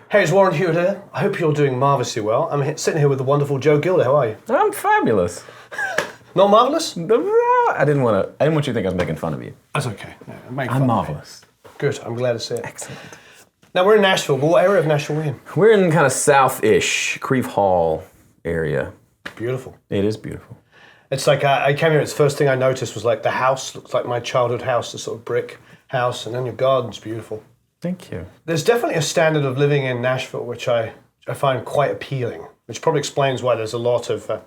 Hey, it's Warren Hewitt here. I hope you're doing marvellously well. I'm sitting here with the wonderful Joe Gilder. How are you? I'm fabulous. Not marvellous? I didn't want you to think I was making fun of you. That's okay. No, I'm marvellous. Good, I'm glad to see it. Excellent. Now, we're in Nashville, but what area of Nashville are we in? We're in kind of south-ish, Creve Hall area. Beautiful. It is beautiful. It's like, I came here, it's the first thing I noticed was like the house looks like my childhood house, the sort of brick house, and then your garden's beautiful. Thank you. There's definitely a standard of living in Nashville which I find quite appealing, which probably explains why there's a lot of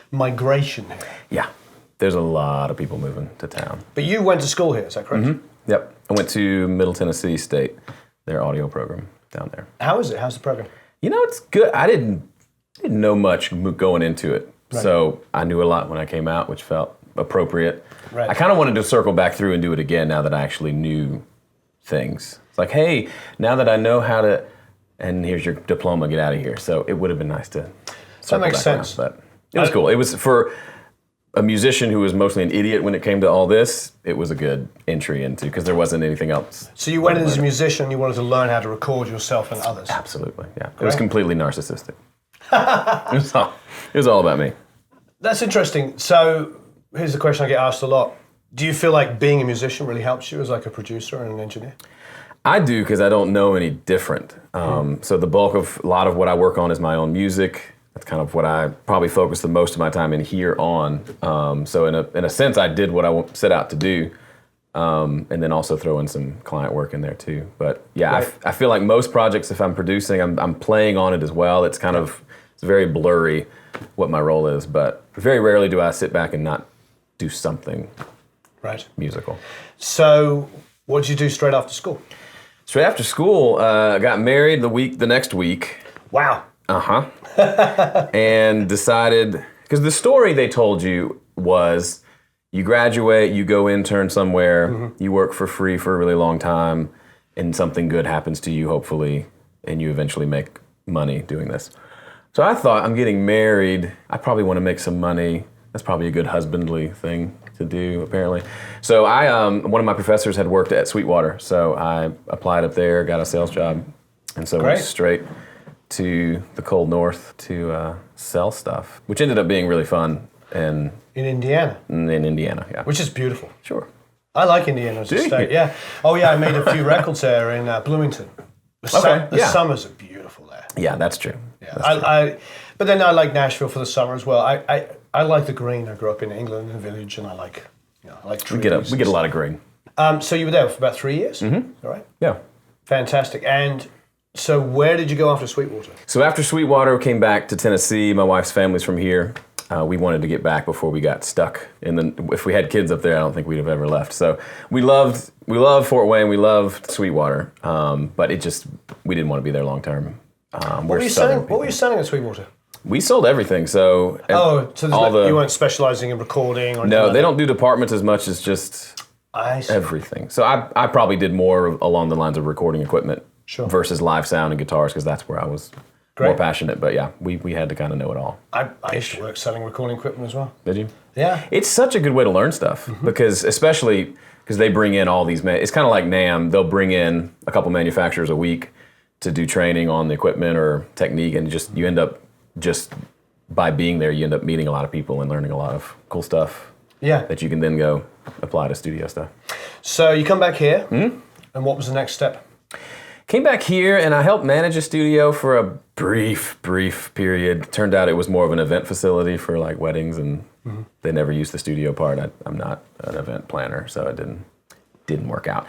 migration here. Yeah, there's a lot of people moving to town. But you went to school here, is that correct? Mm-hmm. Yep, I went to Middle Tennessee State, their audio program down there. How is it? How's the program? You know, it's good. I didn't know much going into it, right. So I knew a lot when I came out, which felt appropriate. Right. I kind of wanted to circle back through and do it again now that I actually knew things. It's like, hey, now that I know how to, and here's your diploma, get out of here. So it would have been nice to circle makes back sense. around, but it was cool. It was for a musician who was mostly an idiot when it came to all this, it was a good entry into, because there wasn't anything else. So you went in as a musician, you wanted to learn how to record yourself and others. Absolutely, yeah. Great. It was completely narcissistic. It was all about me. That's interesting. So here's the question I get asked a lot. Do you feel like being a musician really helps you as like a producer and an engineer? I do, because I don't know any different. So the bulk of a lot of what I work on is my own music. That's kind of what I probably focus the most of my time in here on. So in a sense, I did what I set out to do, and then also throw in some client work in there too. But yeah, right. I feel like most projects, if I'm producing, I'm playing on it as well. It's kind of, it's very blurry what my role is, but very rarely do I sit back and not do something musical. So what did you do straight after school? Straight after school, I got married the next week. Wow. And decided, because the story they told you was you graduate, you go intern somewhere, you work for free for a really long time, and something good happens to you, hopefully, and you eventually make money doing this. So I thought, I'm getting married, I probably want to make some money. That's probably a good husbandly thing to do, apparently. So one of my professors had worked at Sweetwater, so I applied up there, got a sales job, and so went straight to the cold north to sell stuff, which ended up being really fun. And in Indiana? In Indiana, yeah. Which is beautiful. Sure. I like Indiana as a state, yeah. Oh yeah, I made a few records there in Bloomington. The summers are beautiful there. Yeah, that's true. Yeah, but then I like Nashville for the summer as well. I like the green. I grew up in England in a village, and I like trees. We get a lot of green. So you were there for about 3 years? Mm-hmm. All right. Yeah. Fantastic. And so where did you go after Sweetwater? So after Sweetwater, we came back to Tennessee. My wife's family's from here. We wanted to get back before we got stuck. And then if we had kids up there, I don't think we'd have ever left. So we loved Fort Wayne, we loved Sweetwater, but we didn't want to be there long term. What were you selling at Sweetwater? We sold everything. So you weren't specializing in recording? Or no, they don't do departments as much as just everything. So I probably did more along the lines of recording equipment versus live sound and guitars, because that's where I was more passionate. But yeah, we had to kind of know it all. I used to work selling recording equipment as well. Did you? Yeah. It's such a good way to learn stuff, because especially because they bring in all these, it's kind of like NAMM, they'll bring in a couple manufacturers a week to do training on the equipment or technique, and you end up just by being there, you end up meeting a lot of people and learning a lot of cool stuff that you can then go apply to studio stuff. So you come back here, and what was the next step? Came back here, and I helped manage a studio for a brief period. Turned out it was more of an event facility for like weddings, and they never used the studio part. I'm not an event planner, so it didn't work out.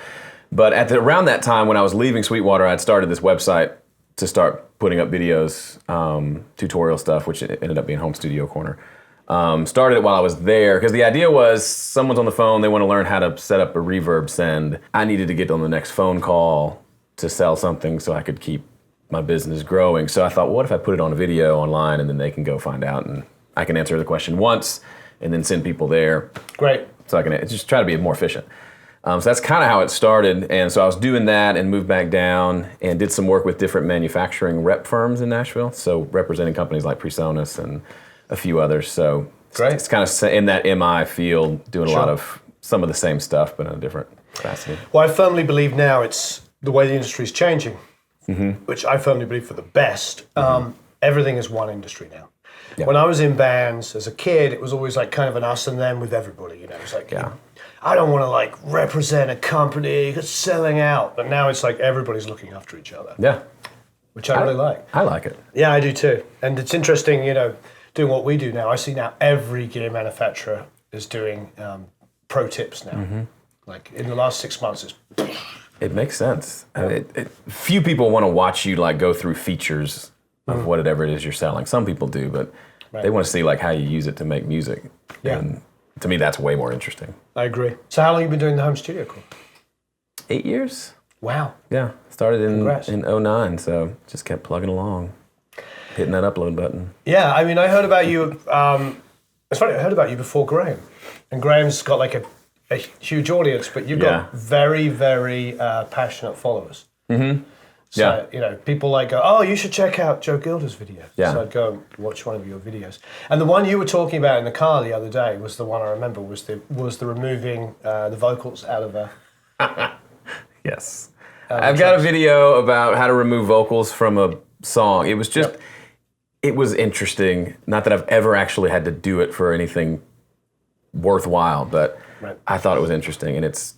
But around that time, when I was leaving Sweetwater, I'd started this website to start putting up videos, tutorial stuff, which ended up being Home Studio Corner. Started it while I was there, because the idea was someone's on the phone, they want to learn how to set up a reverb send. I needed to get on the next phone call to sell something so I could keep my business growing. So I thought, well, what if I put it on a video online, and then they can go find out, and I can answer the question once and then send people there. Great. So I can just try to be more efficient. So that's kind of how it started. And so I was doing that and moved back down and did some work with different manufacturing rep firms in Nashville. So representing companies like PreSonus and a few others. So it's kind of in that MI field, doing a lot of some of the same stuff, but in a different capacity. Well, I firmly believe now it's the way the industry is changing. which I firmly believe for the best, everything is one industry now. Yeah. When I was in bands as a kid, it was always like kind of an us and them with everybody, It's like, I don't want to like represent a company that's selling out. But now it's like everybody's looking after each other. Yeah. Which I really like. I like it. Yeah, I do too. And it's interesting, doing what we do now. I see now every gear manufacturer is doing pro tips now. Like in the last 6 months, It makes sense. Few people want to watch you like go through features of whatever it is you're selling. Some people do, but they want to see like how you use it to make music. Yeah. And to me, that's way more interesting. I agree. So how long have you been doing the home studio course? 8 years. Wow. Yeah, started in Congrats. 09, so just kept plugging along, hitting that upload button. Yeah, I mean, I heard about you, it's funny, I heard about you before Graham. And Graham's got like a huge audience, but you've got very, very passionate followers. So, people like go, oh, you should check out Joe Gilder's video. Yeah. So I'd go and watch one of your videos. And the one you were talking about in the car the other day was the one I remember, was the removing the vocals out of a... Yes. I've got a video about how to remove vocals from a song. It was just, it was interesting. Not that I've ever actually had to do it for anything worthwhile, but I thought it was interesting. And it's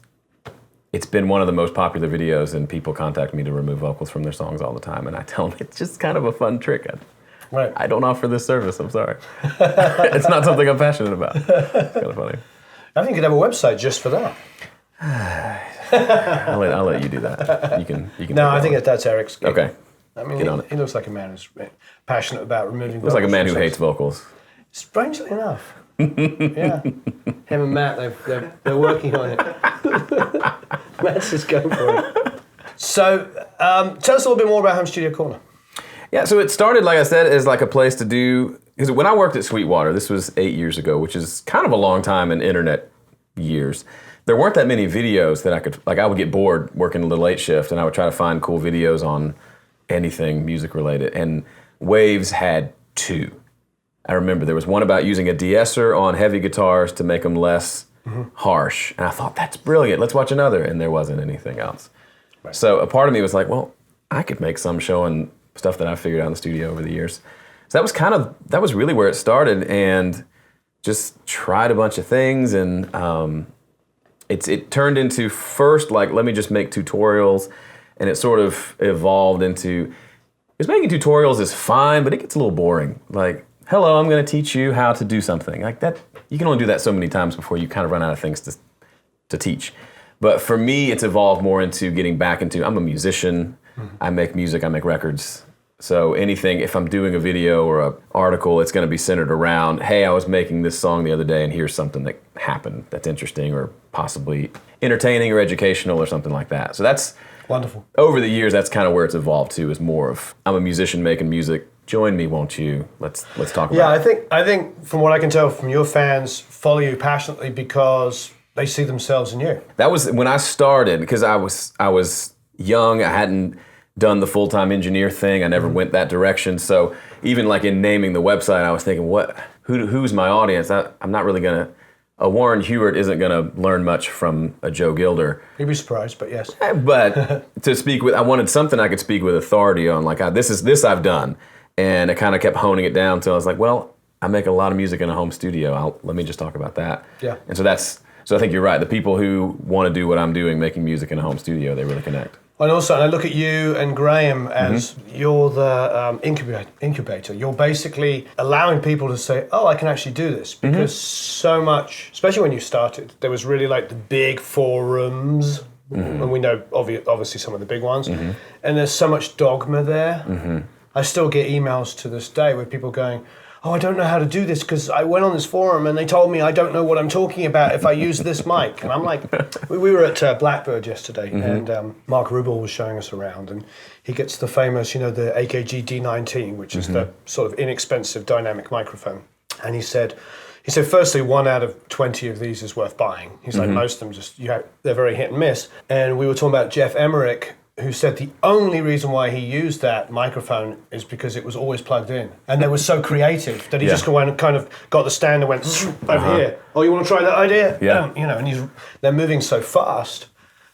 been one of the most popular videos, and people contact me to remove vocals from their songs all the time. And I tell them it's just kind of a fun trick. I don't offer this service, I'm sorry. It's not something I'm passionate about. It's kind of funny. I think you could have a website just for that. I'll let you do that. You can. No, I think that's Eric's gig. Okay. I mean, Get on it. he looks like a man who's passionate about removing vocals. Looks like a man who hates vocals. Strangely enough. Yeah. Him and Matt, they're working on it. Matt's just going for it. So, tell us a little bit more about Home Studio Corner. Yeah, so it started, like I said, as like a place to do, because when I worked at Sweetwater, this was 8 years ago, which is kind of a long time in internet years. There weren't that many videos that I could, like I would get bored working the late shift and I would try to find cool videos on anything music related. And Waves had 2. I remember there was one about using a de-esser on heavy guitars to make them less harsh. And I thought, that's brilliant, let's watch another. And there wasn't anything else. Right. So a part of me was like, well, I could make some showing stuff that I figured out in the studio over the years. So that was really where it started, and just tried a bunch of things, and it turned into first, like, let me just make tutorials, and it sort of evolved into, because making tutorials is fine, but it gets a little boring. Like, hello, I'm gonna teach you how to do something. Like that, you can only do that so many times before you kind of run out of things to teach. But for me, it's evolved more into getting back into, I'm a musician, I make music, I make records. So anything, if I'm doing a video or an article, it's gonna be centered around, hey, I was making this song the other day and here's something that happened that's interesting or possibly entertaining or educational or something like that. So that's wonderful. Over the years, that's kind of where it's evolved to, is more of, I'm a musician making music, join me, won't you? Let's talk about it. Yeah, I think from what I can tell from your fans, follow you passionately because they see themselves in you. That was when I started, because I was young, I hadn't done the full-time engineer thing, I never went that direction. So even like in naming the website, I was thinking, who's my audience? I'm not really gonna, a Warren Hewart isn't gonna learn much from a Joe Gilder. You'd be surprised, but yes. But to speak with, I wanted something I could speak with authority on, like this I've done. And I kind of kept honing it down until I was like, well, I make a lot of music in a home studio. Let me just talk about that. Yeah. And so I think you're right. The people who want to do what I'm doing, making music in a home studio, they really connect. And also, I look at you and Graham as you're the incubator. You're basically allowing people to say, oh, I can actually do this. Because so much, especially when you started, there was really like the big forums, and we know obviously some of the big ones, and there's so much dogma there. I still get emails to this day with people going, oh, I don't know how to do this because I went on this forum and they told me I don't know what I'm talking about if I use this mic. And I'm like, we were at Blackbird yesterday and Mark Rubel was showing us around and he gets the famous, the AKG D19, which is the sort of inexpensive dynamic microphone. And he said, firstly, 1 out of 20 of these is worth buying. He's like, most of them they're very hit and miss. And we were talking about Jeff Emmerich, who said the only reason why he used that microphone is because it was always plugged in. And they were so creative that he just went and kind of got the stand and went over here. Oh, you want to try that idea? Yeah. And they're moving so fast,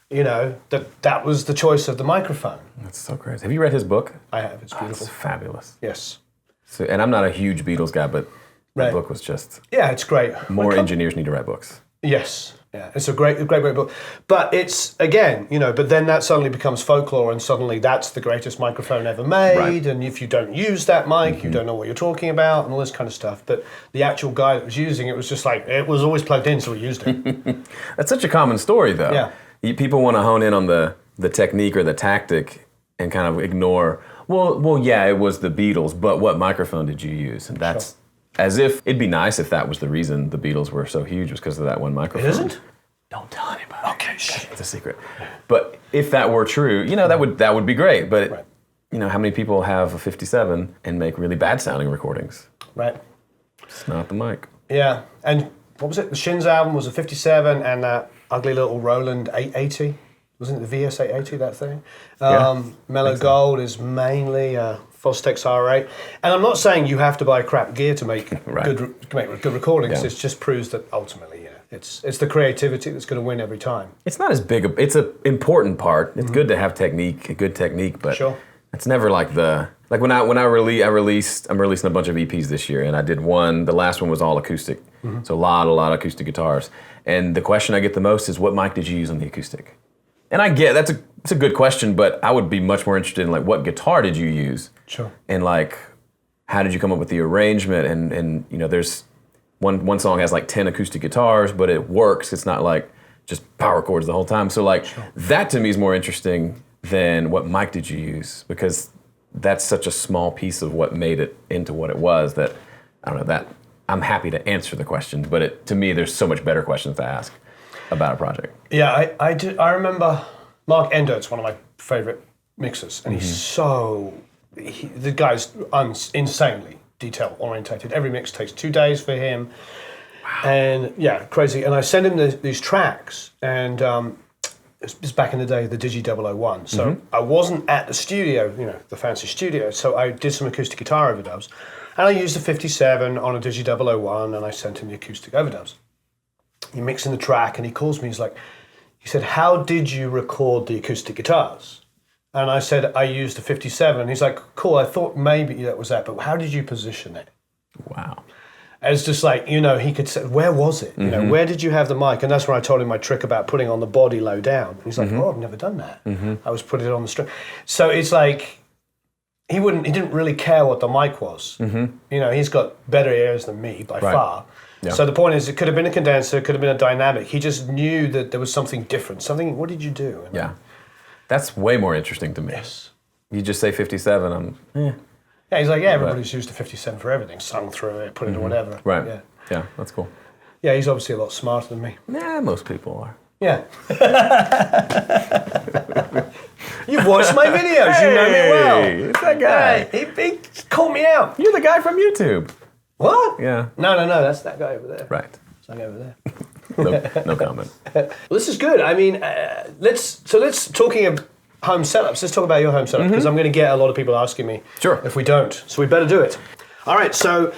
that was the choice of the microphone. That's so crazy. Have you read his book? I have. It's beautiful. It's fabulous. Yes. So, and I'm not a huge Beatles guy, but the book was just... Yeah, it's great. More engineers need to write books. Yes. Yeah, it's a great book. But it's, again, but then that suddenly becomes folklore, and suddenly that's the greatest microphone ever made, right. And if you don't use that mic, you don't know what you're talking about, and all this kind of stuff. But the actual guy that was using it was just like, it was always plugged in, so he used it. That's such a common story, though. Yeah. People want to hone in on the technique or the tactic and kind of ignore, well, yeah, it was the Beatles, but what microphone did you use? And that's... Sure. As if it'd be nice if that was the reason the Beatles were so huge, was because of that one microphone. It isn't? Don't tell anybody. Okay, shh. It's a secret. But if that were true, that would be great. But right. How many people have a 57 and make really bad sounding recordings? Right. It's not the mic. Yeah. And what was it? The Shins album was a 57 and that ugly little Roland 880. Wasn't it the VS 880, that thing? Mellow Gold is mainly Fostex R8. And I'm not saying you have to buy crap gear to make good recordings. Yeah. It just proves that ultimately, it's the creativity that's going to win every time. It's not as big. It's an important part. It's good to have good technique, but sure. It's never like when I'm releasing a bunch of EPs this year, and I did one. The last one was all acoustic, so a lot of acoustic guitars. And the question I get the most is, what mic did you use on the acoustic? And I get it's a good question, but I would be much more interested in what guitar did you use? Sure. And how did you come up with the arrangement? And there's one song has 10 acoustic guitars, but it works. It's not just power chords the whole time. So sure. That to me is more interesting than what mic did you use, because that's such a small piece of what made it into what it was that I don't know that I'm happy to answer the questions, but to me there's so much better questions to ask about a project. Yeah, I remember Mark Endert's one of my favorite mixers, and the guy's insanely detail orientated. Every mix takes 2 days for him. Wow. And yeah, crazy. And I sent him these tracks, and it was back in the day, the Digi 001. So I wasn't at the studio, the fancy studio. So I did some acoustic guitar overdubs, and I used a 57 on a Digi 001, and I sent him the acoustic overdubs. He mixing the track, and he calls me. He said, "How did you record the acoustic guitars?" And I said, "I used a 57." And he's like, "Cool, I thought maybe that was that, but how did you position it?" Wow. And it's just he could say, where was it? Where did you have the mic? And that's when I told him my trick about putting on the body low down. And he's like, "Oh, I've never done that. I was putting it on the string." So it's he didn't really care what the mic was. He's got better ears than me by far. Yeah. So the point is, it could have been a condenser, it could have been a dynamic. He just knew that there was something different. What did you do? Yeah. That's way more interesting to me. Yes. You just say 57, Yeah, he's like, everybody's used a 57 for everything. Sung through it, put it in whatever. Right. Yeah, that's cool. Yeah, he's obviously a lot smarter than me. Yeah, most people are. Yeah. You've watched my videos, you know me well. It's that guy. Hey, he called me out. You're the guy from YouTube. What? Yeah. No, that's that guy over there. Right. That guy over there. No comment. Well, this is good. I mean, let's talking of home setups. Let's talk about your home setup, because I'm going to get a lot of people asking me. Sure. If we don't, so we better do it. All right. So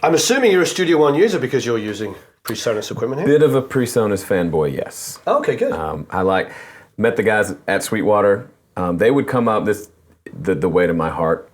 I'm assuming you're a Studio One user because you're using PreSonus equipment here. Bit of a PreSonus fanboy, yes. Okay, good. I met the guys at Sweetwater. They would come up. The way to my heart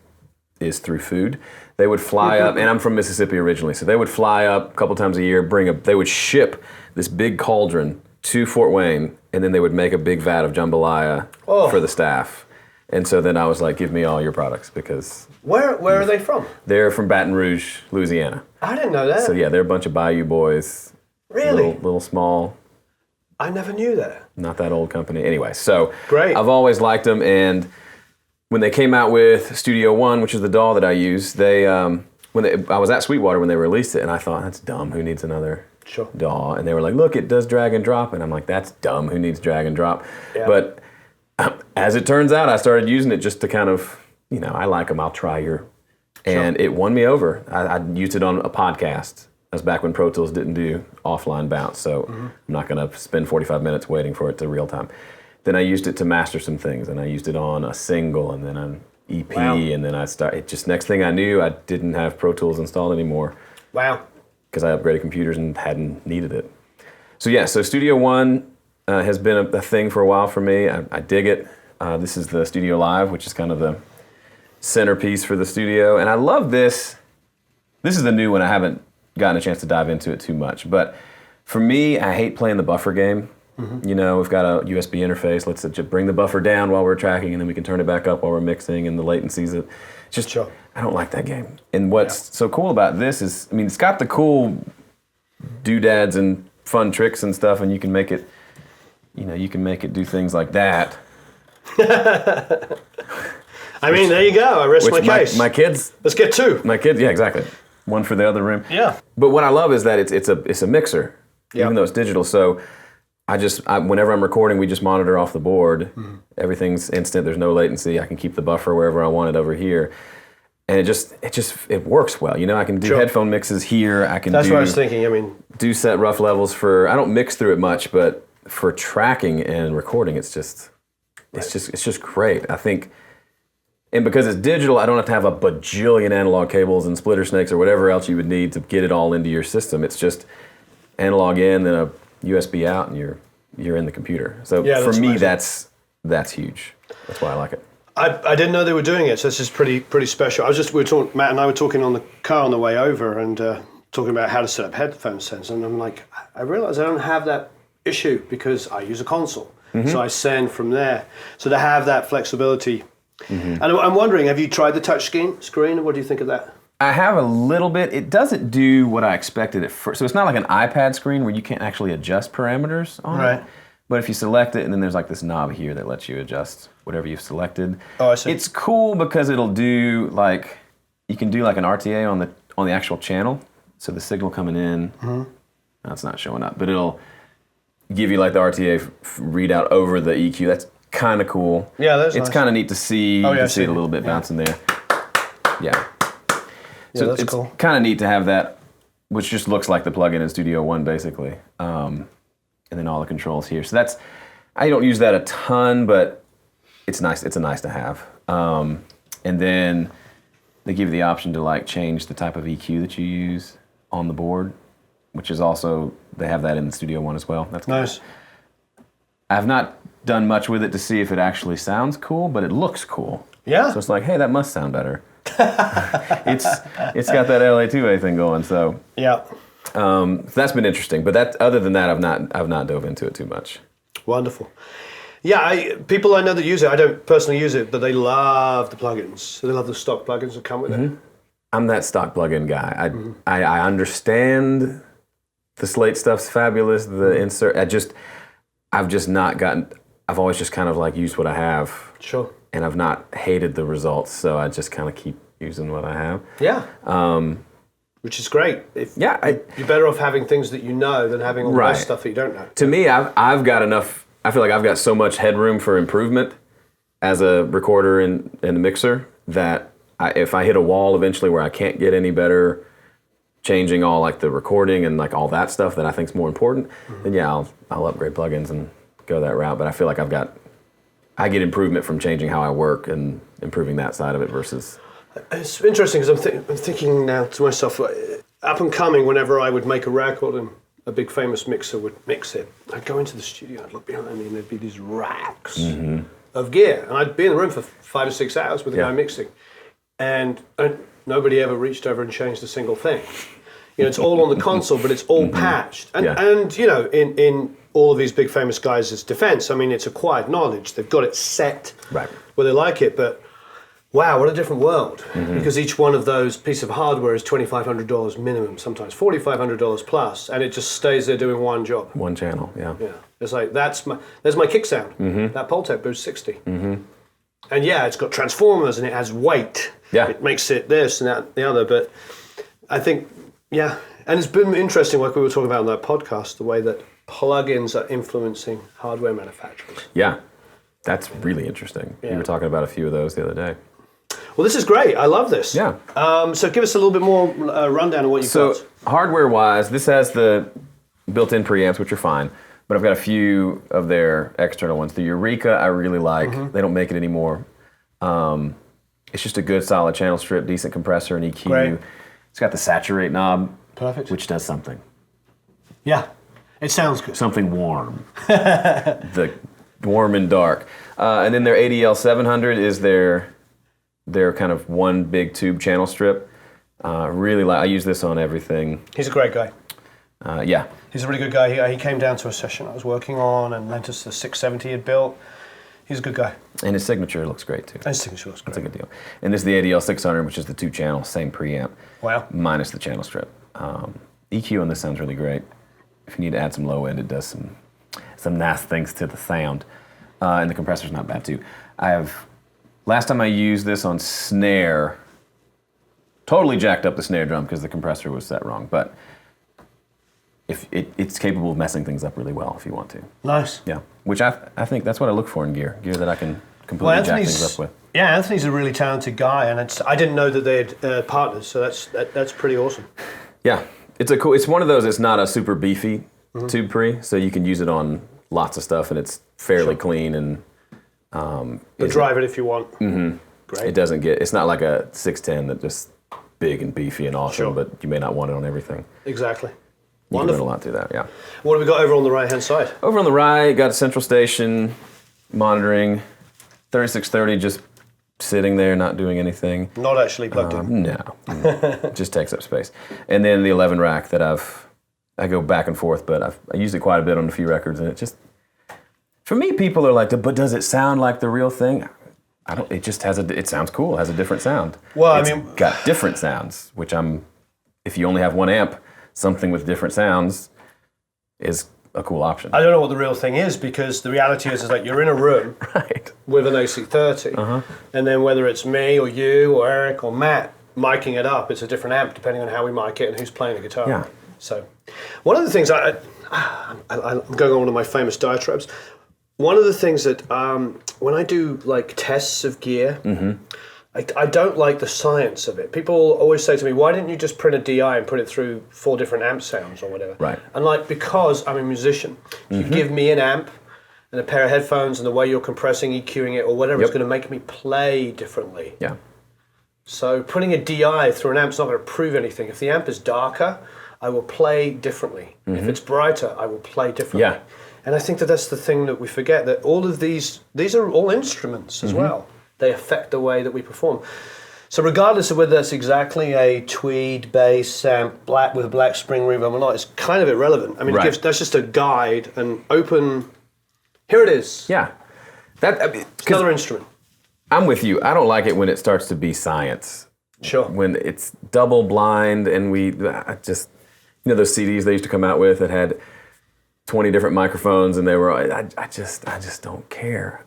is through food. They would fly up, and I'm from Mississippi originally, so they would fly up a couple times a year, they would ship this big cauldron to Fort Wayne, and then they would make a big vat of jambalaya for the staff. And so then I was like, give me all your products, because... Where are they from? They're from Baton Rouge, Louisiana. I didn't know that. So yeah, they're a bunch of Bayou boys. Really? Little small. I never knew that. Not that old company. Anyway, so... Great. I've always liked them, and... When they came out with Studio One, which is the DAW that I use, I was at Sweetwater when they released it, and I thought, that's dumb. Who needs another DAW? And they were like, look, it does drag and drop. And I'm like, that's dumb. Who needs drag and drop? Yeah. But as it turns out, I started using it just to kind of, I like them. I'll try your. And it won me over. I used it on a podcast. That was back when Pro Tools didn't do offline bounce, so I'm not going to spend 45 minutes waiting for it to real time. Then I used it to master some things, and I used it on a single, and then an EP, and then I started. Just next thing I knew, I didn't have Pro Tools installed anymore. Wow. Because I upgraded computers and hadn't needed it. So yeah, so Studio One has been a thing for a while for me. I dig it. This is the Studio Live, which is kind of the centerpiece for the studio. And I love this. This is the new one. I haven't gotten a chance to dive into it too much. But for me, I hate playing the buffer game. You know, we've got a USB interface. Let's just bring the buffer down while we're tracking, and then we can turn it back up while we're mixing, and the latencies. Just, sure. I don't like that game. And what's so cool about this is, I mean, it's got the cool doodads and fun tricks and stuff, and you can make it, you know, you can make it do things like that. I mean, there you go. I rest my case. My kids. Let's get two. My kids, yeah, exactly. One for the other room. Yeah. But what I love is that it's a mixer, even though it's digital. So whenever I'm recording, we just monitor off the board. Everything's instant. There's no latency. I can keep the buffer wherever I want it over here. And it works well. You know, I can do headphone mixes here. That's what I was thinking. I mean, do set rough levels for. I don't mix through it much, but for tracking and recording, it's just great. I think, and because it's digital, I don't have to have a bajillion analog cables and splitter snakes or whatever else you would need to get it all into your system. It's just analog in, then a USB out, and you're in the computer. So for me, that's huge. That's why I like it. I didn't know they were doing it, so this is pretty special. Matt and I were talking on the car on the way over, and talking about how to set up headphone sends, and I'm like, I realize I don't have that issue because I use a console, so I send from there. So to have that flexibility, and I'm wondering, have you tried the touch screen? What do you think of that? I have a little bit. It doesn't do what I expected at first. So it's not like an iPad screen where you can't actually adjust parameters on it. But if you select it, and then there's like this knob here that lets you adjust whatever you've selected. Oh, I see. It's cool because it'll do like, you can do like an RTA on the actual channel. So the signal coming in, no, it's not showing up, but it'll give you like the RTA readout over the EQ. That's kind of cool. Yeah, that's nice. It's kind of neat to see. You can see it a little bit bouncing there. Yeah. So that's cool. It's kind of neat to have that, which just looks like the plugin in Studio One, basically. And then all the controls here. So I don't use that a ton, but it's nice. It's a nice to have. And then they give you the option to like change the type of EQ that you use on the board, which is also, they have that in the Studio One as well. That's nice. Cool. I've not done much with it to see if it actually sounds cool, but it looks cool. Yeah. So it's like, hey, that must sound better. It's got that LA2A thing going, so yeah. So that's been interesting, but other than that, I've not dove into it too much. Wonderful. Yeah, people I know that use it. I don't personally use it, but they love the plugins. So they love the stock plugins that come with it. I'm that stock plugin guy. I understand the Slate stuff's fabulous. The insert, I've just not gotten. I've always just kind of like used what I have. Sure. And I've not hated the results, so I just kind of keep using what I have. Yeah. Which is great. You're better off having things that you know than having all the best stuff that you don't know. To me, I've got enough. I feel like I've got so much headroom for improvement as a recorder and a mixer that if I hit a wall eventually where I can't get any better, changing all like the recording and like all that stuff that I think is more important, then yeah, I'll upgrade plugins and go that route. But I feel like I get improvement from changing how I work and improving that side of it versus. It's interesting because I'm thinking now to myself, up and coming, whenever I would make a record and a big famous mixer would mix it, I'd go into the studio, I'd look behind me and there'd be these racks of gear. And I'd be in the room for 5 or 6 hours with the guy mixing. And nobody ever reached over and changed a single thing. You know, it's all on the console, but it's all patched. And you know, in all of these big famous guys' defense, I mean, it's acquired knowledge. They've got it set where they like it, but wow, what a different world. Because each one of those pieces of hardware is $2,500 minimum, sometimes $4,500 plus, and it just stays there doing one job. One channel, yeah. It's like, there's my kick sound. That Pultec boost 60. And yeah, it's got transformers and it has weight. Yeah. It makes it this and that, the other, but I think, yeah. And it's been interesting, like we were talking about on that podcast, the way that plugins are influencing hardware manufacturers. Yeah, that's really interesting. Yeah. You were talking about a few of those the other day. Well, this is great. I love this. Yeah. So give us a little bit more rundown of what you've got. So hardware-wise, this has the built-in preamps, which are fine, but I've got a few of their external ones. The Eureka I really like. They don't make it anymore. It's just a good, solid channel strip, decent compressor and EQ. Great. It's got the saturate knob, which does something. Yeah. It sounds good. Something warm. The warm and dark. And then their ADL700 is their kind of one big tube channel strip. Really like, I use this on everything. He's a great guy. Yeah. He's a really good guy. He came down to a session I was working on and lent us the 670 he'd built. He's a good guy. And his signature looks great too. His signature looks great. That's a good deal. And this is the ADL600, which is the 2-channel, same preamp. Wow. Minus the channel strip. EQ on this sounds really great. If you need to add some low end, it does some nice things to the sound. And the compressor's not bad too. Last time I used this on snare, totally jacked up the snare drum because the compressor was set wrong, but it's capable of messing things up really well if you want to. Nice. Yeah, which I think that's what I look for in gear that I can completely jack things up with. Yeah, Anthony's a really talented guy, and I didn't know that they had partners, so that's pretty awesome. Yeah, it's one of those. It's not a super beefy tube pre, so you can use it on lots of stuff, and it's fairly clean and. You drive it if you want. Mm-hmm. Great. It's not like a 610 that just big and beefy and awesome, but you may not want it on everything. Exactly. You can run a lot through that, yeah. What have we got over on the right-hand side? Over on the right, got a central station, monitoring, 3630 just sitting there, not doing anything. Not actually plugged in. No, just takes up space. And then the 11 rack that I go back and forth, but I used it quite a bit on a few records, and it just, for me, people are like, but does it sound like the real thing? It just it sounds cool, it has a different sound. Well, It's got different sounds, which if you only have one amp, something with different sounds is a cool option. I don't know what the real thing is, because the reality is like you're in a room with an AC30, and then whether it's me or you or Eric or Matt miking it up, it's a different amp depending on how we mic it and who's playing the guitar. Yeah. So one of the things I'm going on one of my famous diatribes. One of the things that when I do like tests of gear, I don't like the science of it. People always say to me, why didn't you just print a DI and put it through 4 different amp sounds or whatever? Right. And like, because I'm a musician, if you give me an amp and a pair of headphones and the way you're compressing, EQing it or whatever, it's going to make me play differently. Yeah. So putting a DI through an amp's not going to prove anything. If the amp is darker, I will play differently. If it's brighter, I will play differently. Yeah. And I think that's the thing that we forget, that all of these are all instruments as well. They affect the way that we perform. So regardless of whether that's exactly a tweed bass amp with a black spring reverb or not, it's kind of irrelevant. I mean, that's just a guide and open, here it is. Yeah. It's another instrument. I'm with you. I don't like it when it starts to be science. Sure. When it's double blind and those CDs they used to come out with that had 20 different microphones, and they were. I just don't care.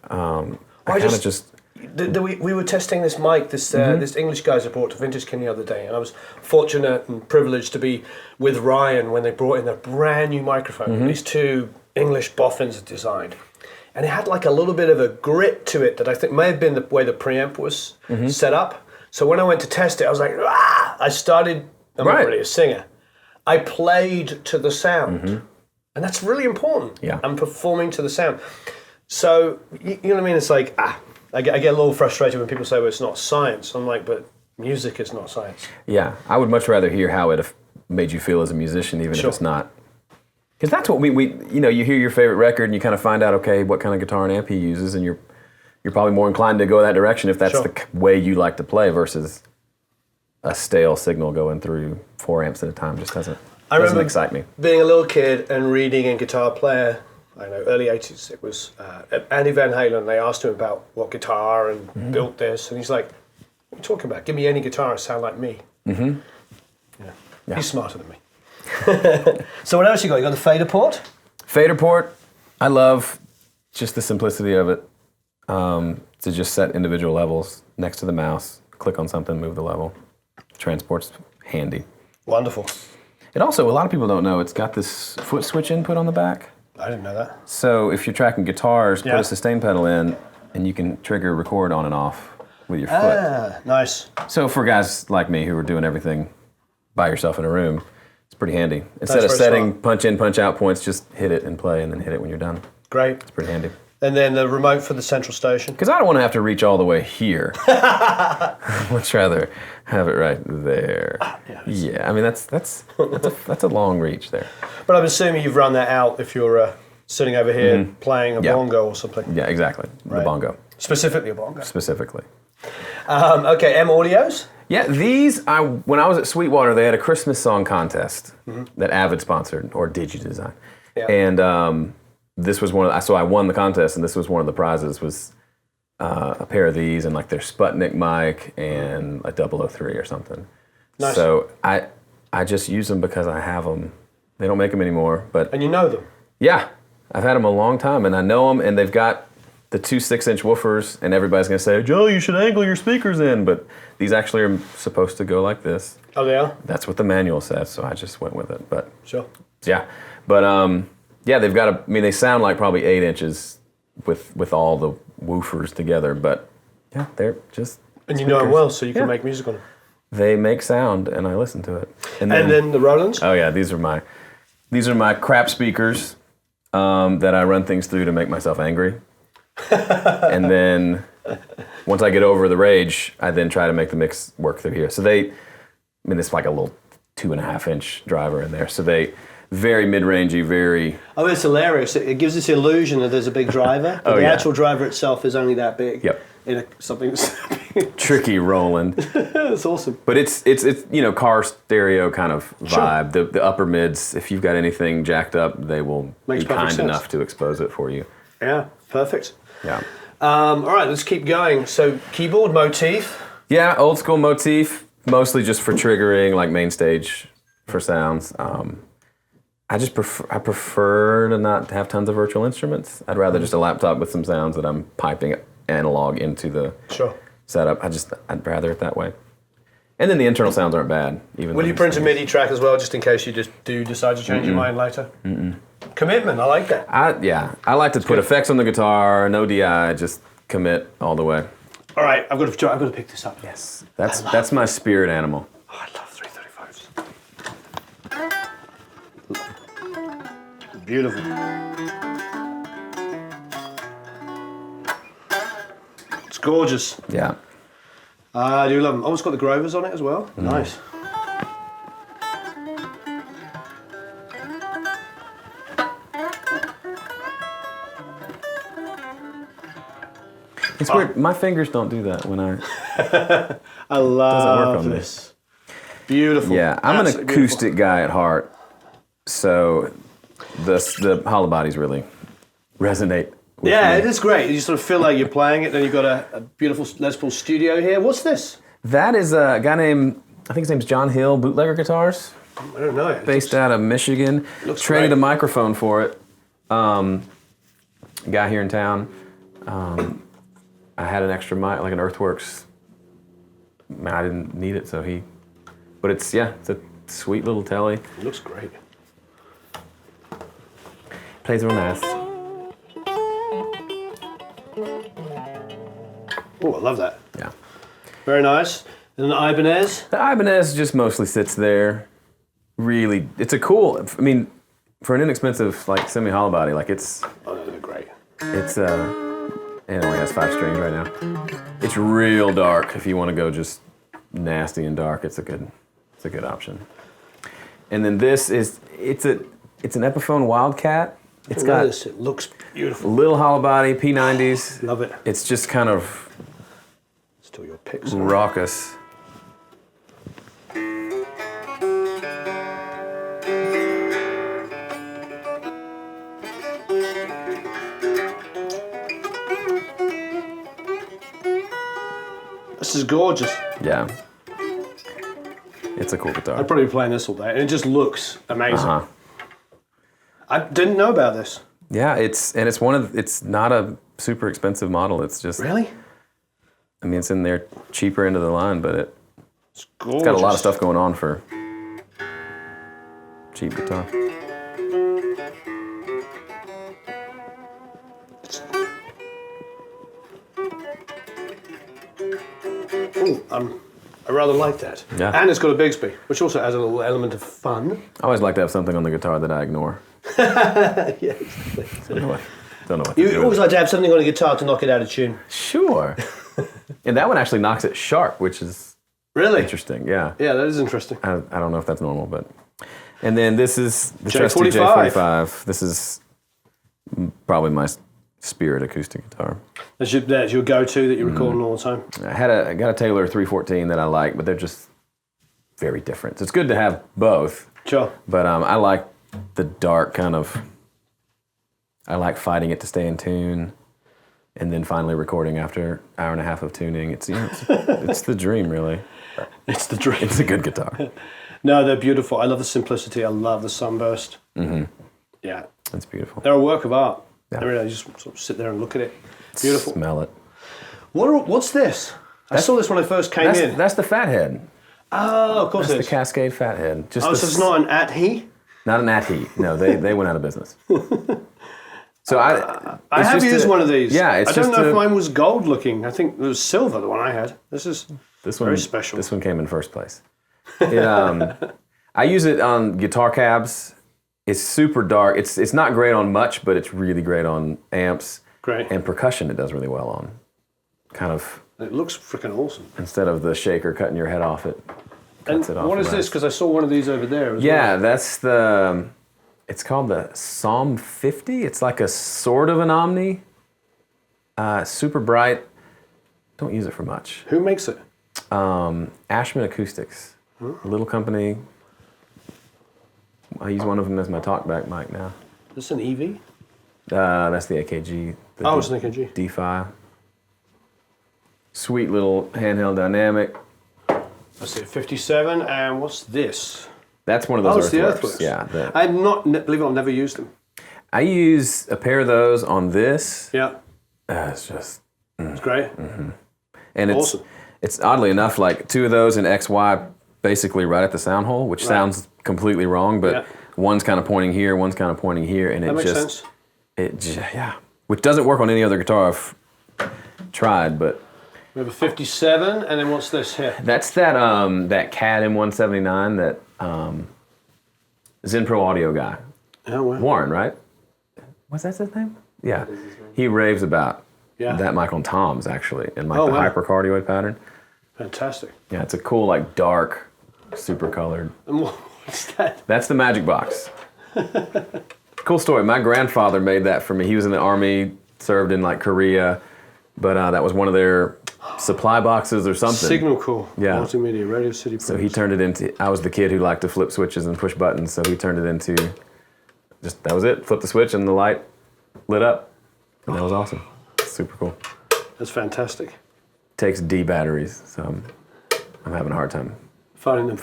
We were testing this mic. This English guys I brought to Vintage King the other day, and I was fortunate and privileged to be with Ryan when they brought in their brand new microphone. These 2 English boffins had designed, and it had like a little bit of a grit to it that I think may have been the way the preamp was set up. So when I went to test it, I was like, I started. I'm not really a singer. I played to the sound. And that's really important. Yeah. I'm performing to the sound. So, you know what I mean? It's like, I get a little frustrated when people say, well, it's not science. I'm like, but music is not science. Yeah, I would much rather hear how it made you feel as a musician, even if it's not. Because that's what we you hear your favorite record and you kind of find out, okay, what kind of guitar and amp he uses, and you're probably more inclined to go that direction if that's the way you like to play versus a stale signal going through 4 amps at a time. Just doesn't excite me. Being a little kid and reading in Guitar Player, I know, early 80s, it was Andy Van Halen. They asked him about what guitar and built this, and he's like, what are you talking about? Give me any guitar and sound like me. Yeah. He's smarter than me. So what else you got? You got the FaderPort? FaderPort, I love just the simplicity of it. To just set individual levels next to the mouse, click on something, move the level. Transport's handy. Wonderful. It also, a lot of people don't know, it's got this foot switch input on the back. I didn't know that. So if you're tracking guitars, put a sustain pedal in, and you can trigger record on and off with your foot. Ah, nice. So for guys like me who are doing everything by yourself in a room, it's pretty handy. Instead of setting punch in, punch out points, just hit it and play, and then hit it when you're done. Great. It's pretty handy. And then the remote for the central station. Because I don't want to have to reach all the way here. I'd much rather have it right there. Yeah, I mean that's a long reach there. But I'm assuming you've run that out if you're sitting over here playing a bongo or something. Yeah, exactly. Right. The bongo. Specifically a bongo. Specifically. Okay, M Audios? Yeah, these, when I was at Sweetwater, they had a Christmas song contest that Avid sponsored, or DigiDesign. Yeah. And this was so I won the contest, and this was one of the prizes, was a pair of these and like their Sputnik mic and a 003 or something. Nice. So I just use them because I have them. They don't make them anymore, but... And you know them? Yeah, I've had them a long time, and I know them, and they've got the two 6-inch woofers, and everybody's going to say, Joe, you should angle your speakers in, but these actually are supposed to go like this. Oh, they are? That's what the manual says, so I just went with it. But sure. Yeah, but yeah, they've got they sound like probably 8 inches with all the woofers together, but yeah, they're just... And you know them well, so you can make music on them. They make sound, and I listen to it. And then the Rolands? Oh yeah, these are my crap speakers that I run things through to make myself angry. And then once I get over the rage, I then try to make the mix work through here. So it's like a little 2.5-inch driver in there. So they very mid-rangey, very... Oh, it's hilarious. It gives this illusion that there's a big driver, but the actual driver itself is only that big. Yep. In something tricky Roland. That's awesome. But it's car stereo kind of vibe. Sure. The upper mids, if you've got anything jacked up, they will be kind enough to expose it for you. Yeah, perfect. Yeah. All right, let's keep going. So keyboard motif. Yeah, old school motif, mostly just for triggering, like main stage for sounds. I prefer to not have tons of virtual instruments. I'd rather just a laptop with some sounds that I'm piping analog into the setup. I'd rather it that way. And then the internal sounds aren't bad. Will you print a MIDI track as well, just in case you just do decide to change your mind later? Commitment, I like that. I like to put effects on the guitar, no DI, just commit all the way. All right, I've got to pick this up. Yes, that's my spirit animal. Oh, I love 335s. Beautiful. It's gorgeous. Yeah. I do love them. Oh, it's got the Grovers on it as well. Nice. It's weird. My fingers don't do that when I... I love this. Beautiful. Yeah, I'm an acoustic guy at heart, so the hollow bodies really resonate with me. It is great. You sort of feel like you're playing it, then you've got a beautiful Les Paul studio here. What's this? That is a guy named, I think his name's John Hill, Bootlegger Guitars. I don't know. Based out of Michigan. Traded a microphone for it. Guy here in town. I had an extra mic, like an Earthworks. I didn't need it, so but it's a sweet little telly. It looks great. Plays real nice. Oh, I love that. Yeah. Very nice. And an Ibanez? The Ibanez just mostly sits there. Really, it's a cool, for an inexpensive, like, semi-hollow body, like, it's... Oh, no, they're great. It's, it only has 5 strings right now. It's real dark. If you want to go just nasty and dark, it's a good option. And then this is, it's an Epiphone Wildkat. It's got this. It looks beautiful. Little hollow body, P90s. Love it. It's just kind of still your picks. Raucous. This is gorgeous. Yeah. It's a cool guitar. I'd probably be playing this all day, and it just looks amazing. I didn't know about this. Yeah, it's not a super expensive model. It's just really. It's in their cheaper end of the line, but it's gorgeous. It's got a lot of stuff going on for cheap guitar. I rather like that. Yeah. And it's got a Bigsby, which also adds a little element of fun. I always like to have something on the guitar that I ignore. Yeah, exactly. Don't know what You always like to have something on a guitar to knock it out of tune. Sure. And that one actually knocks it sharp, which is really interesting. Yeah. Yeah, that is interesting. I don't know if that's normal, but. And then this is the J45. trusty J45. This is Probably my Spirit acoustic guitar. That's your go-to that you're recording all the time? I got a Taylor 314 that I like, but they're just very different. So it's good to have both. Sure. But I like the dark kind of, I like fighting it to stay in tune and then finally recording after an hour and a half of tuning. It's, it's the dream, really. It's the dream. It's a good guitar. No, they're beautiful. I love the simplicity. I love the sunburst. Mm-hmm. Yeah. It's beautiful. They're a work of art. Yeah. I really just sort of sit there and look at it. Beautiful. Smell it. What's this? I saw this when I first came in. That's the Fathead. Oh, of course That's it is. the Cascade Fathead. So it's not an at-he? Not an at-he. No, they went out of business. So I have used one of these. Yeah, it's I don't know if mine was gold looking. I think it was silver, the one I had. This one, very special. This one came in first place. I use it on guitar cabs. It's super dark. It's not great on much, but it's really great on amps. Great. And percussion it does really well on. Kind of. It looks freaking awesome. Instead of the shaker cutting your head off, it cuts it off. What is this? Because I saw one of these over there as well. Yeah, that's the, it's called the Psalm 50. It's like a sort of an Omni. Super bright. Don't use it for much. Who makes it? Ashman Acoustics. A little company. I use one of them as my talkback mic now. Is this an EV? That's the AKG. It's an AKG. D5. Sweet little handheld dynamic. I see 57, and what's this? That's one of those it's the Earthworks. Earthworks. Yeah. Believe it or not, I've never used them. I use a pair of those on this. Yeah. It's just... It's great. Mm-hmm. And awesome. It's oddly enough, like two of those in XY basically right at the sound hole, which sounds completely wrong, but one's kind of pointing here, one's kind of pointing here, and that makes sense. Which doesn't work on any other guitar I've tried, but we have a 57, and then what's this here? that's that CAD M179 that Zen Pro Audio guy. Oh, wow. Warren, right? Was that his name? Yeah. He raves about that mic on toms, actually, in like the hypercardioid pattern. Fantastic. Yeah, it's a cool, like, dark, super colored. And what's that? That's the Magic Box. Cool story. My grandfather made that for me. He was in the Army, served in, like, Korea, but that was one of their supply boxes or something. Signal Cool. Yeah. Multimedia, Radio City. So he turned it into, I was the kid who liked to flip switches and push buttons, so he turned it into, that was it. Flip the switch and the light lit up. And that was awesome. Super cool. That's fantastic. Takes D batteries, so I'm having a hard time finding them.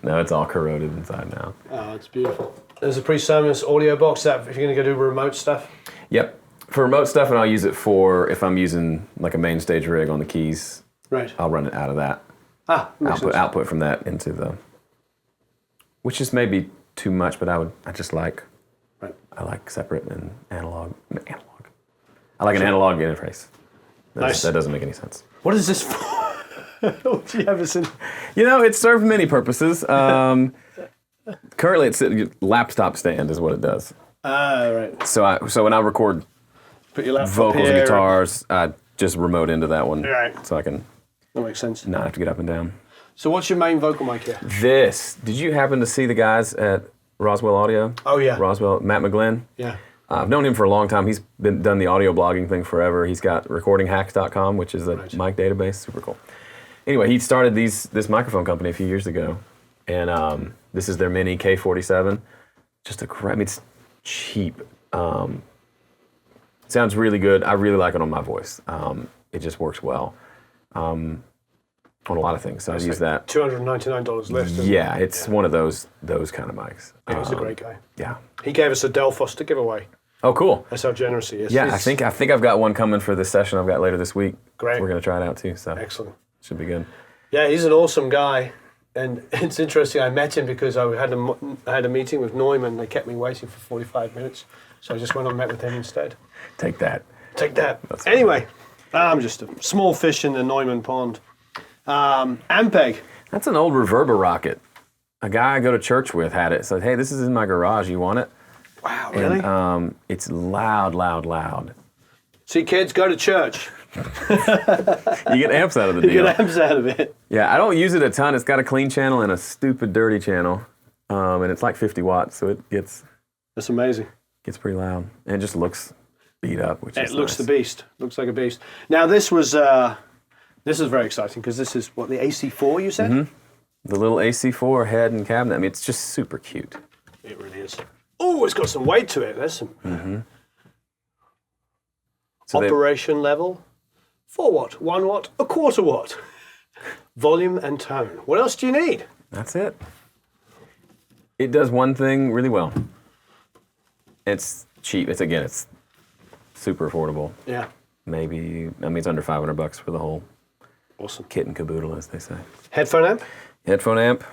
No, it's all corroded inside now. Oh, it's beautiful. There's a PreSonus AudioBox that if you're going to go do remote stuff. Yep. For remote stuff, and I'll use it for if I'm using like a main stage rig on the keys. Right. I'll run it out of that. Output from that into the, which is maybe too much, but I just like, I like separate and analog. I like an analog interface. That doesn't make any sense. What is this for? What do you have this in? You know, it serves many purposes. Currently, it's a laptop stand is what it does. Right. So when I record put your laptop vocals, here. guitars, I just remote into that one. Right. So I can that makes sense. not have to get up and down. So what's your main vocal mic here? Did you happen to see the guys at Roswell Audio? Oh, yeah. Roswell, Matt McGlynn? Yeah. I've known him for a long time. He's done the audio blogging thing forever. He's got recordinghacks.com, which is a mic database. Super cool. Anyway, he started this microphone company a few years ago, and this is their mini K47. Just it's cheap. Sounds really good. I really like it on my voice. It just works well on a lot of things. So I use that. $299 less. Yeah, it's one of those kind of mics. Yeah, he's a great guy. Yeah. He gave us a Delphos to give away. Oh, cool. That's how generous he is. Yeah, I think I've got one coming for this session I've got later this week. Great. We're going to try it out too. So excellent. Should be good. Yeah, he's an awesome guy. And it's interesting, I met him because I had a meeting with Neumann. They kept me waiting for 45 minutes. So I just went and met with him instead. Take that. That's anyway, I'm just a small fish in the Neumann pond. Ampeg. That's an old Reverberocket. A guy I go to church with had it. Said, hey, this is in my garage. You want it? Wow, really? And, it's loud. See, kids, go to church. You get amps out of the deal. You get amps out of it. Yeah, I don't use it a ton. It's got a clean channel and a stupid dirty channel. And it's like 50 watts, so it gets... That's amazing. Gets pretty loud. And it just looks beat up, which is It looks nice. the beast. Looks like a beast. Now this is very exciting because this is what, the AC4 you said? Mm-hmm. The little AC4 head and cabinet. I mean, it's just super cute. It really is. Oh, it's got some weight to it. There's some So operation level. 4 watt, 1 watt, a quarter watt. Volume and tone. What else do you need? That's it. It does one thing really well. It's cheap. It's super affordable. Yeah. Maybe, I mean, it's under $500 for the whole Awesome. kit and caboodle, as they say. Headphone amp? Headphone amp,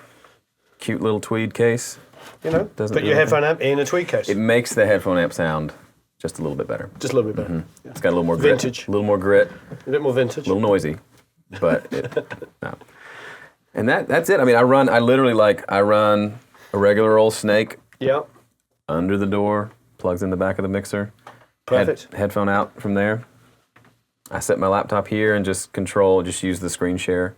cute little tweed case. You know, Doesn't put do your anything. headphone amp in a tweed case. It makes the headphone amp sound just a little bit better. Just a little bit better. Yeah. It's got a little more grit. Vintage. A little more grit. A bit more vintage. A little noisy, but no. And that's it. I mean, I run a regular old Snake Yeah. under the door, plugs in the back of the mixer. Perfect. Headphone out from there. I set my laptop here and just use the screen share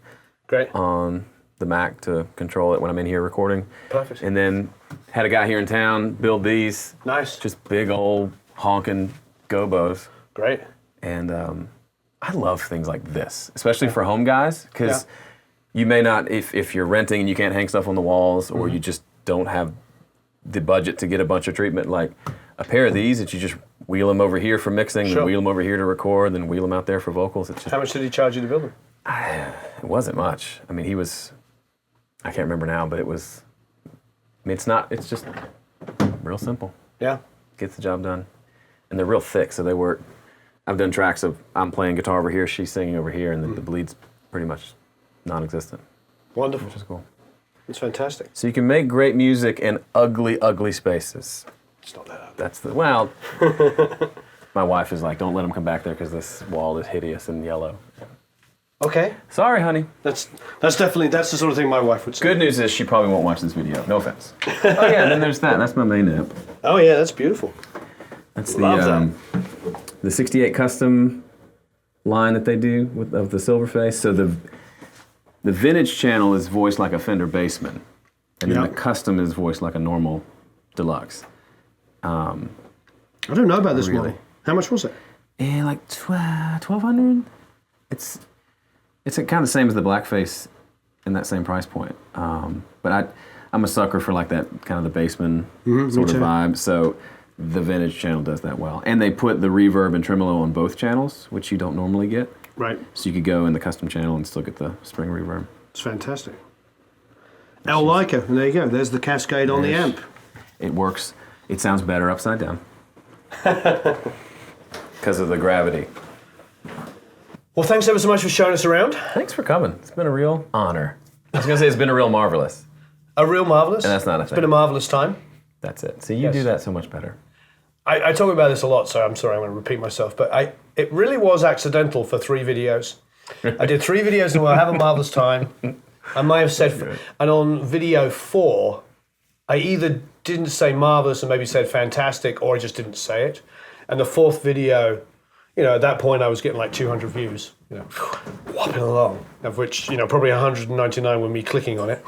Great. on the Mac to control it when I'm in here recording. Perfect. And then had a guy here in town build these, Nice. just big old honking gobos. Great. And I love things like this, especially for home guys, because you may not, if you're renting and you can't hang stuff on the walls, or you just don't have the budget to get a bunch of treatment, like a pair of these that you just wheel them over here for mixing, Sure. then wheel them over here to record, then wheel them out there for vocals. It's just, How much did he charge you to build them? it wasn't much. I mean, I can't remember now, but it's just real simple. Yeah. Gets the job done. And they're real thick, so they work. I've done tracks of I'm playing guitar over here, she's singing over here, and the bleed's pretty much non-existent, Wonderful. which is cool. It's fantastic. So you can make great music in ugly, ugly spaces. It's not that ugly. That's my wife is like, don't let him come back there because this wall is hideous and yellow. Okay. Sorry, honey. That's the sort of thing my wife would say. Good news is she probably won't watch this video. No offense. Oh yeah, and then there's that. That's my main amp. Oh yeah, that's beautiful. That's Love the 68 custom line that they do of the Silverface. So the vintage channel is voiced like a Fender Bassman, and then Yeah. the custom is voiced like a normal Deluxe. I don't know about this Really? model. How much was it? And like 1,200. It's kind of the same as the Blackface in that same price point. But I'm a sucker for like that kind of the Bassman sort of too. vibe. So the vintage channel does that well. And they put the reverb and tremolo on both channels, which you don't normally get. Right. So you could go in the custom channel and still get the spring reverb. It's fantastic. El Leica, and there you go. There's the Cascade on the amp. It works. It sounds better upside down. Because of the gravity. Well, thanks ever so much for showing us around. Thanks for coming. It's been a real honor. I was going to say it's been a real marvelous. A real marvelous. And that's not a It's thing. been a marvelous time. That's it. See, you Yes. do that so much better. I talk about this a lot, so I'm sorry I'm going to repeat myself, but it really was accidental for 3 videos. I did 3 videos and we'll have a marvelous time. I might have said, and on video 4, I either didn't say marvelous and maybe said fantastic, or I just didn't say it. And the 4th video, at that point I was getting like 200 views, whopping along, of which, probably 199 were me clicking on it.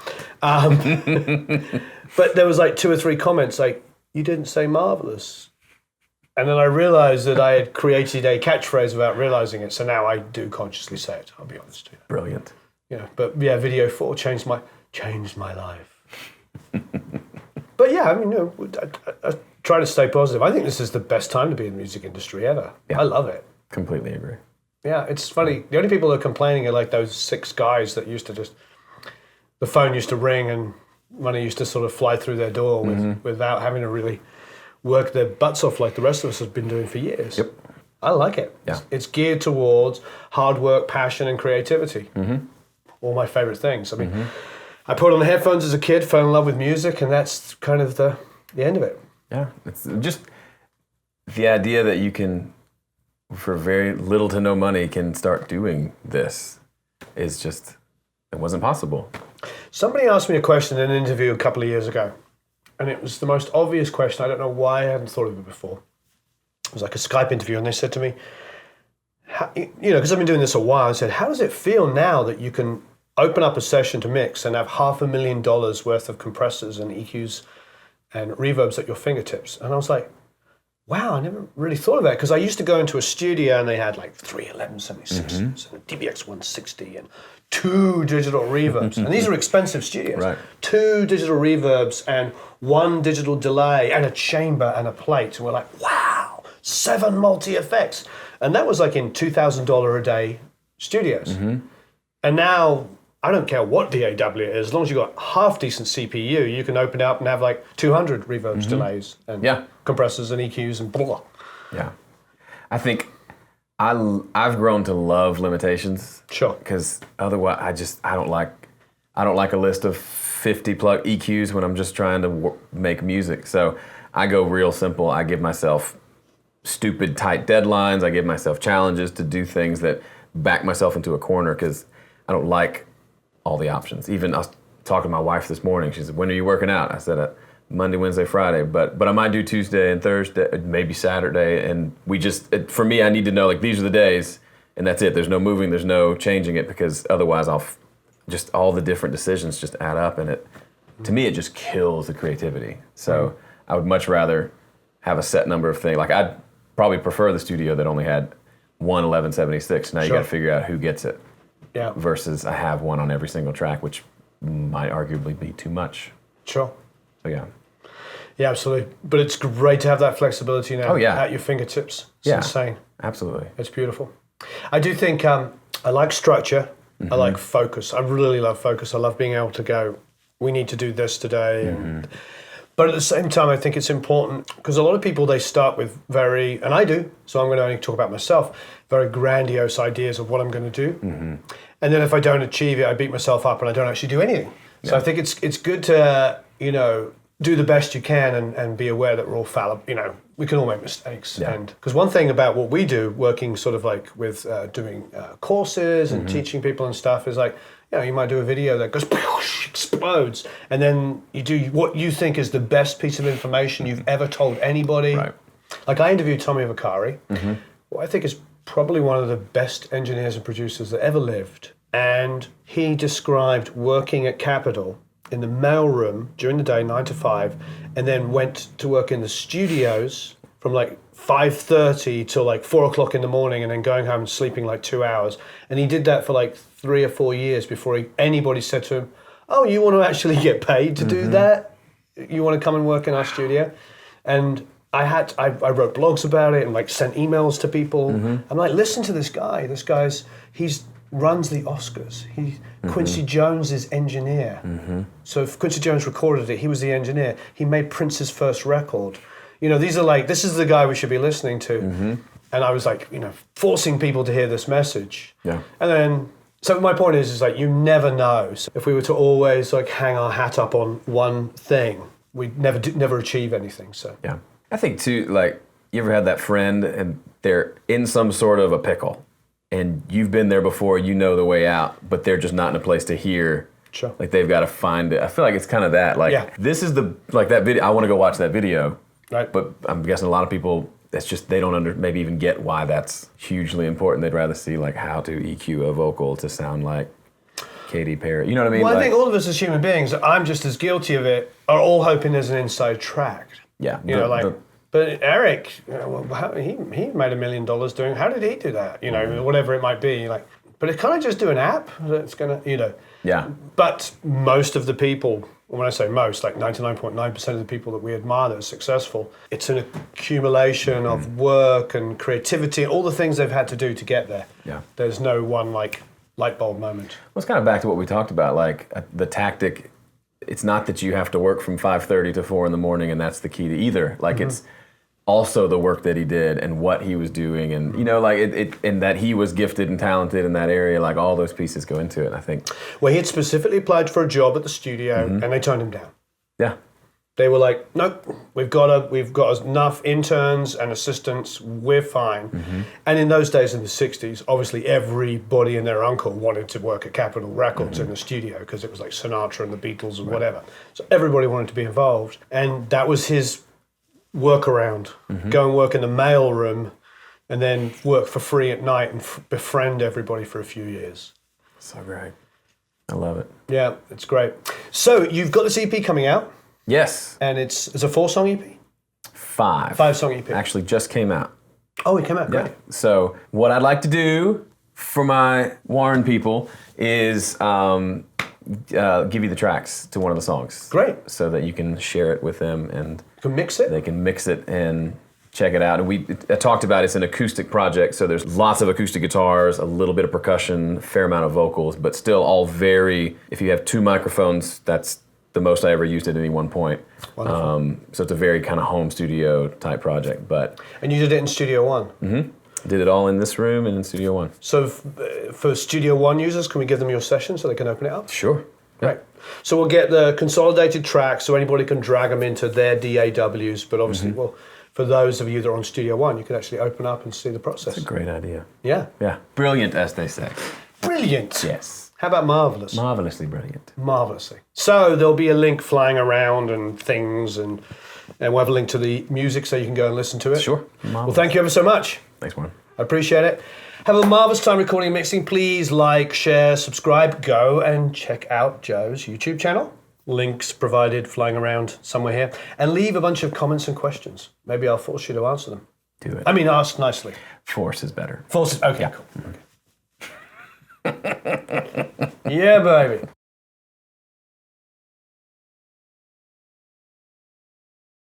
But there was like 2 or 3 comments like, you didn't say marvelous. And then I realized that I had created a catchphrase without realizing it, so now I do consciously say it, I'll be honest. Brilliant. But yeah, video 4 changed my life. But yeah, I mean, I try to stay positive. I think this is the best time to be in the music industry ever. Yeah. I love it. Completely agree. Yeah, it's funny. The only people that are complaining are like those 6 guys that used to the phone used to ring and money used to sort of fly through their door without having to really work their butts off like the rest of us have been doing for years. Yep. I like it. Yeah. It's geared towards hard work, passion, and creativity. All my favorite things. I mean, I put on the headphones as a kid, fell in love with music, and that's kind of the end of it. Yeah. It's just the idea that you can, for very little to no money, can start doing this is just, it wasn't possible. Somebody asked me a question in an interview a couple of years ago, and it was the most obvious question. I don't know why I hadn't thought of it before. It was like a Skype interview, and they said to me, because I've been doing this a while, I said, how does it feel now that you can open up a session to mix and have $500,000 worth of compressors and EQs and reverbs at your fingertips? And I was like, wow, I never really thought of that, because I used to go into a studio and they had like 3 1176s and a DBX 160 and 2 digital reverbs. And these are expensive studios. Right. 2 digital reverbs and 1 digital delay and a chamber and a plate. And we're like, wow, 7 multi-effects. And that was like in $2,000 a day studios. And now, I don't care what DAW it is, as long as you've got half decent CPU, you can open it up and have like 200 reverbs, delays, and compressors and EQs and blah. Yeah. I think I've grown to love limitations. Sure. Because otherwise, I don't like a list of 50 plug EQs when I'm just trying to make music. So I go real simple. I give myself stupid tight deadlines. I give myself challenges to do things that back myself into a corner, because I don't like all the options. Even I was talking to my wife this morning. She said, "When are you working out?" I said, "Monday, Wednesday, Friday." But I might do Tuesday and Thursday, maybe Saturday. And for me, I need to know, like, these are the days, and that's it. There's no moving, there's no changing it, because otherwise just all the different decisions just add up, and to me, it just kills the creativity. So I would much rather have a set number of things. Like, I'd probably prefer the studio that only had one 1176. Now you got to figure out who gets it. Yeah. Versus I have one on every single track, which might arguably be too much. Sure. So yeah. Yeah, absolutely. But it's great to have that flexibility now at your fingertips. It's insane. Absolutely. It's beautiful. I do think I like structure. I like focus. I really love focus. I love being able to go, we need to do this today. But at the same time, I think it's important, because a lot of people, they start with and I do, so I'm going to only talk about myself, very grandiose ideas of what I'm going to do. And then if I don't achieve it, I beat myself up and I don't actually do anything. So I think it's good to, do the best you can and be aware that we're all fallible. We can all make mistakes. And because one thing about what we do, working sort of like with doing courses and teaching people and stuff, is like, you might do a video that goes, explodes, and then you do what you think is the best piece of information you've ever told anybody. Right. Like, I interviewed Tommy Vaccari, who I think is probably one of the best engineers and producers that ever lived. And he described working at Capitol in the mailroom during the day, 9 to 5, and then went to work in the studios from like 5:30 till like 4 o'clock in the morning, and then going home and sleeping like 2 hours. And he did that for like 3 or 4 years before anybody said to him, "Oh, you want to actually get paid to do that? You want to come and work in our studio?" And I wrote blogs about it and like sent emails to people. I'm like, listen to this guy. He's runs the Oscars. Quincy Jones's engineer. So if Quincy Jones recorded it, he was the engineer. He made Prince's first record. This is the guy we should be listening to. And I was like, forcing people to hear this message. Yeah. And then, so my point is like, you never know. So if we were to always like hang our hat up on one thing, we'd never achieve anything. So yeah. I think too, like, you ever had that friend and they're in some sort of a pickle, and you've been there before, you know the way out, but they're just not in a place to hear. Sure. Like, they've got to find it. I feel like it's kind of that. Like, this is that video. I want to go watch that video. Right. But I'm guessing a lot of people, that's just, they don't maybe even get why that's hugely important. They'd rather see like how to EQ a vocal to sound like Katy Perry. You know what I mean? Well, I think all of us as human beings, I'm just as guilty of it, are all hoping there's an inside track. Yeah. But Eric, he made $1 million doing. How did he do that? Whatever it might be. Like, but it can't just do an app that's gonna, Yeah. But most of the people, when I say most, like 99.9% of the people that we admire that are successful, it's an accumulation of work and creativity, all the things they've had to do to get there. Yeah. There's no one like light bulb moment. Well, it's kind of back to what we talked about, like the tactic. It's not that you have to work from 5:30 to 4 in the morning, and that's the key to either. Like, it's also the work that he did and what he was doing, and and that he was gifted and talented in that area. Like, all those pieces go into it, I think. Well, he had specifically applied for a job at the studio, and they turned him down. Yeah. They were like, "Nope, we've got enough interns and assistants. We're fine." And in those days, in the '60s, obviously everybody and their uncle wanted to work at Capitol Records in the studio, because it was like Sinatra and the Beatles and whatever. So everybody wanted to be involved, and that was his workaround. Go and work in the mail room, and then work for free at night and befriend everybody for a few years. So great. I love it. Yeah, it's great. So you've got this EP coming out. Yes. And it's a 4-song EP? 5. 5-song EP. Actually just came out. Oh, it came out, great. So what I'd like to do for my Warren people is give you the tracks to one of the songs. Great. So that you can share it with them and You can mix it. they can mix it and check it out. And I talked about it's an acoustic project, so there's lots of acoustic guitars, a little bit of percussion, a fair amount of vocals, but still all very, if you have 2 microphones, that's the most I ever used at any one point. Wonderful. So it's a very kind of home studio type project. And you did it in Studio One. Did it all in this room and in Studio One. So for Studio One users, can we give them your session so they can open it up? Sure. Right. So we'll get the consolidated tracks so anybody can drag them into their DAWs, but obviously, well, for those of you that are on Studio One, you can actually open up and see the process. That's a great idea. Yeah. Yeah. Brilliant, as they say. Brilliant. Yes. How about marvellous? Marvelously brilliant. Marvellously. So there'll be a link flying around and things, and we'll have a link to the music so you can go and listen to it. Sure. Well, thank you ever so much. Thanks, Warren. I appreciate it. Have a marvellous time recording and mixing. Please like, share, subscribe. Go and check out Joe's YouTube channel. Links provided flying around somewhere here. And leave a bunch of comments and questions. Maybe I'll force you to answer them. Do it. I mean, ask nicely. Force is better. Force. Okay, cool. Okay. Yeah, baby.